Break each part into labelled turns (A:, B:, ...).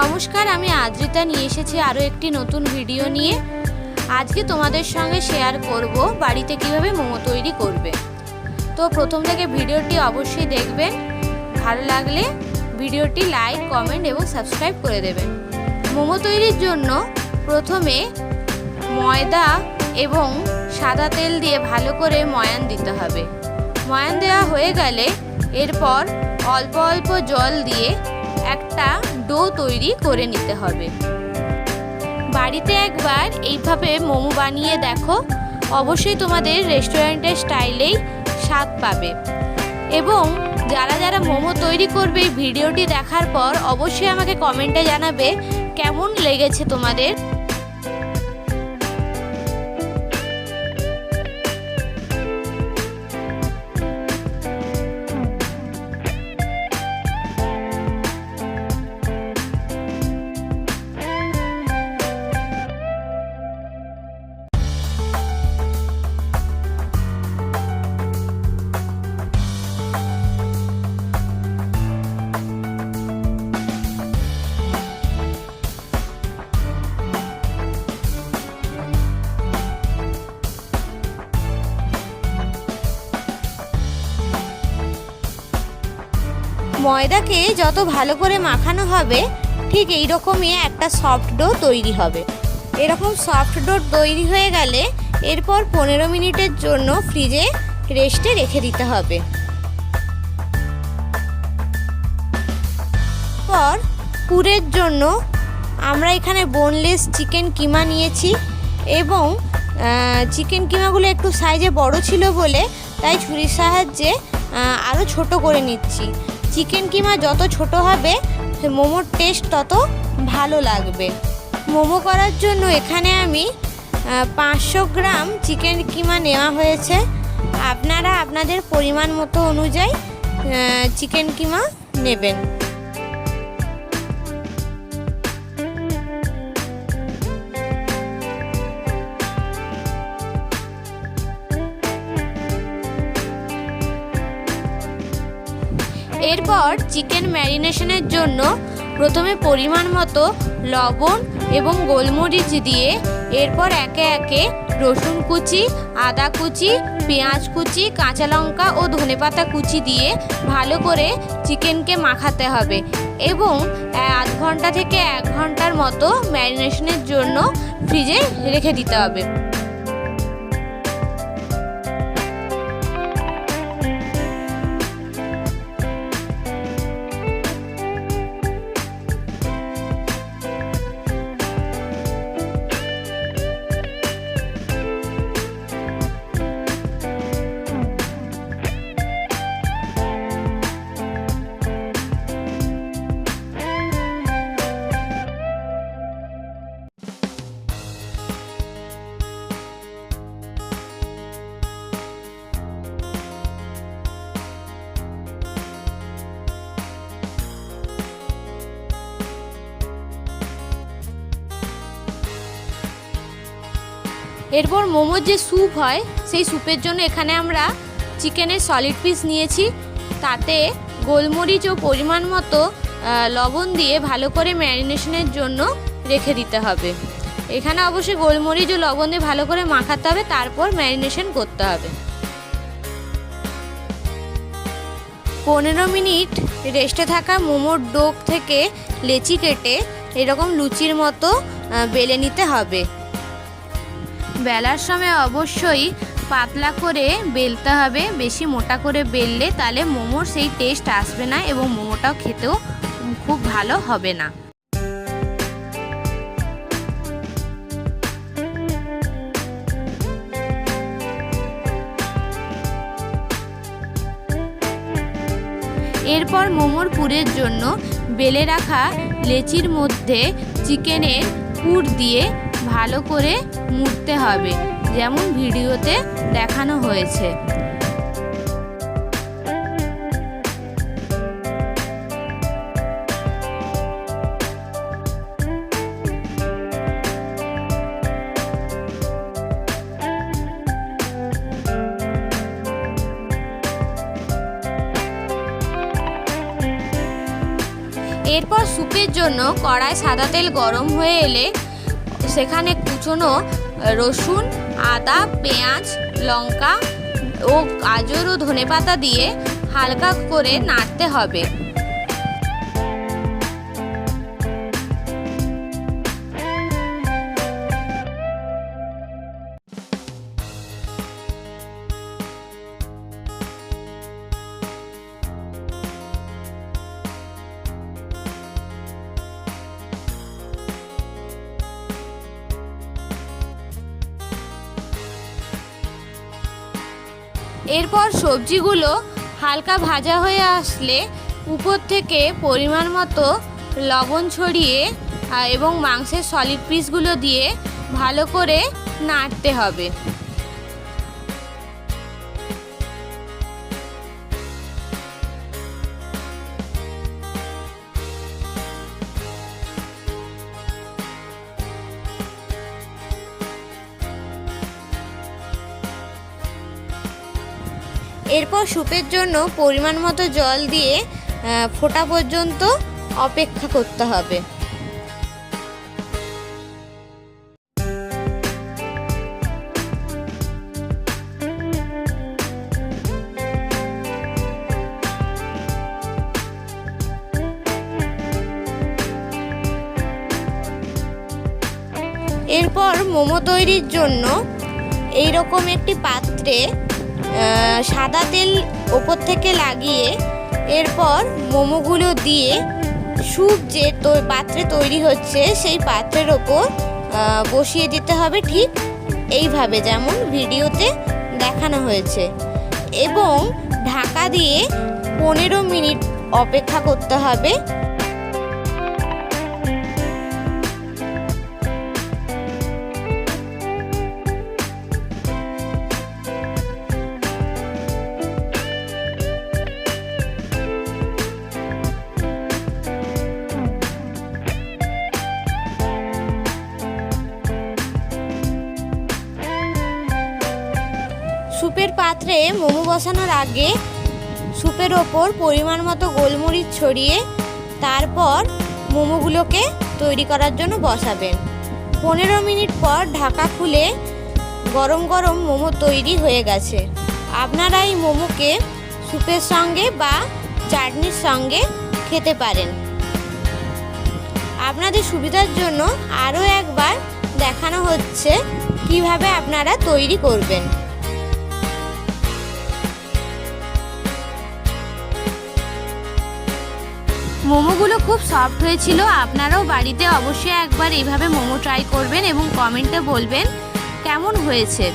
A: নমস্কার, আমি আদ্রিতা নিয়ে এসেছি আরও একটি নতুন ভিডিও নিয়ে। আজকে তোমাদের সঙ্গে শেয়ার করব বাড়িতে কিভাবে মোমো তৈরি করবে। তো প্রথম থেকে ভিডিওটি অবশ্যই দেখবেন, ভালো লাগলে ভিডিওটি লাইক, কমেন্ট এবং সাবস্ক্রাইব করে দেবেন। মোমো তৈরির জন্য প্রথমে ময়দা এবং সাদা তেল দিয়ে ভালো করে ময়ান দিতে হবে। ময়ান দেওয়া হয়ে গেলে এরপর অল্প অল্প জল দিয়ে একটা ডো তৈরি করে নিতে হবে। বাড়িতে একবার এইভাবে মোমো বানিয়ে দেখো, অবশ্যই তোমাদের রেস্টুরেন্টের স্টাইলেই স্বাদ পাবে। এবং যারা যারা মোমো তৈরি করবে এই ভিডিওটি দেখার পর অবশ্যই আমাকে কমেন্টে জানাবে কেমন লেগেছে তোমাদের। ময়দাকে যত ভালো করে মাখানো হবে ঠিক এই রকমই একটা সফট ডো তৈরি হবে। এরকম সফট ডো তৈরি হয়ে গেলে এরপর 15 মিনিটের জন্য ফ্রিজে রেস্টে রেখে দিতে হবে। পর পুরের জন্য আমরা এখানে বোনলেস চিকেন কিমা নিয়েছি এবং চিকেন কিমাগুলো একটু সাইজে বড় ছিল বলে তাই ছুরির সাহায্যে আরও ছোট করে নিচ্ছি। চিকেন কিমা যত ছোট হবে মোমোর টেস্ট তত ভালো লাগবে। মোমো করার জন্য এখানে আমি 500 গ্রাম চিকেন কিমা নেওয়া হয়েছে। আপনারা আপনাদের পরিমাণ মতো অনুযায়ী চিকেন কিমা নেবেন। এরপর চিকেন ম্যারিনেশনের জন্য প্রথমে পরিমাণ মতো লবণ এবং গোলমরিচ দিয়ে এরপর একে একে রসুন কুচি, আদা কুচি, পেঁয়াজ কুচি, কাঁচা লঙ্কা ও ধনেপাতা কুচি দিয়ে ভালো করে চিকেনকে মাখাতে হবে এবং আধ ঘন্টা থেকে 1 ঘন্টার মতো ম্যারিনেশনের জন্য ফ্রিজে রেখে দিতে হবে। এরপর মোমোর যে স্যুপ হয় সেই স্যুপের জন্য এখানে আমরা চিকেনের সলিড পিস নিয়েছি, তাতে গোলমরিচ ও পরিমাণ মতো লবণ দিয়ে ভালো করে ম্যারিনেশনের জন্য রেখে দিতে হবে। এখানে অবশ্যই গোলমরিচ ও লবণ দিয়ে ভালো করে মাখাতে হবে, তারপর ম্যারিনেশন করতে হবে। 15 মিনিট রেস্টে থাকা মোমোর ডো থেকে লেচি কেটে এরকম লুচির মতো বেলে নিতে হবে। বেলার সময় অবশ্যই পাতলা করে বেলতে হবে, বেশি মোটা করে বেললে তাহলে মোমোর সেই টেস্ট আসবে না এবং মোমোটাও খেতেও খুব ভালো হবে না। এরপর মোমোর পুরের জন্য বেলে রাখা লেচির মধ্যে চিকেনের পুর দিয়ে ভালো করে মুড়তে হবে, যেমন ভিডিওতে দেখানো হয়েছে। এরপর স্যুপের জন্য কড়ায় সাদা তেল গরম হয়ে এলে সেখানে কুচনো রসুন, আদা, পেঁয়াজ, লঙ্কা ও গাজর ও ধনেপাতা দিয়ে হালকা করে নাড়তে হবে। এরপর সবজিগুলো হালকা ভাজা হয়ে আসলে উপর থেকে পরিমাণ মতো লবণ ছড়িয়ে এবং মাংসের সলিড পিসগুলো দিয়ে ভালো করে নাড়তে হবে। এরপর স্যুপের জন্য পরিমাণ মতো জল দিয়ে ফোটা পর্যন্ত অপেক্ষা করতে হবে। এরপর মোমো তৈরির জন্য এই রকম একটি পাত্রে সাদা তেল ওপর থেকে লাগিয়ে এরপর মোমোগুলো দিয়ে স্যুপ যে পাত্রে তৈরি হচ্ছে সেই পাত্রের ওপর বসিয়ে দিতে হবে, ঠিক এইভাবে যেমন ভিডিওতে দেখানো হয়েছে, এবং ঢাকা দিয়ে 15 মিনিট অপেক্ষা করতে হবে। স্যুপের পাত্রে মোমো বসানোর আগে স্যুপের ওপর পরিমাণ মতো গোলমরিচ ছড়িয়ে তারপর মোমোগুলোকে তৈরি করার জন্য বসাবেন। 15 মিনিট পর ঢাকা খুলে গরম গরম মোমো তৈরি হয়ে গেছে। আপনারা এই মোমোকে স্যুপের সঙ্গে বা চাটনির সঙ্গে খেতে পারেন। আপনাদের সুবিধার জন্য আরও একবার দেখানো হচ্ছে কিভাবে আপনারা তৈরি করবেন। মোমোগুলো খুব সফট হয়েছিল। আপনারাও বাড়িতে অবশ্যই একবার এইভাবে মোমো ট্রাই করবেন এবং কমেন্টে বলবেন কেমন হয়েছে।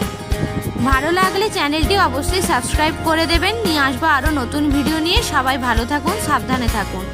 A: ভালো লাগলে চ্যানেলটি অবশ্যই সাবস্ক্রাইব করে দেবেন। নিয়ে আসবো আরও নতুন ভিডিও নিয়ে। সবাই ভালো থাকুন, সাবধানে থাকুন।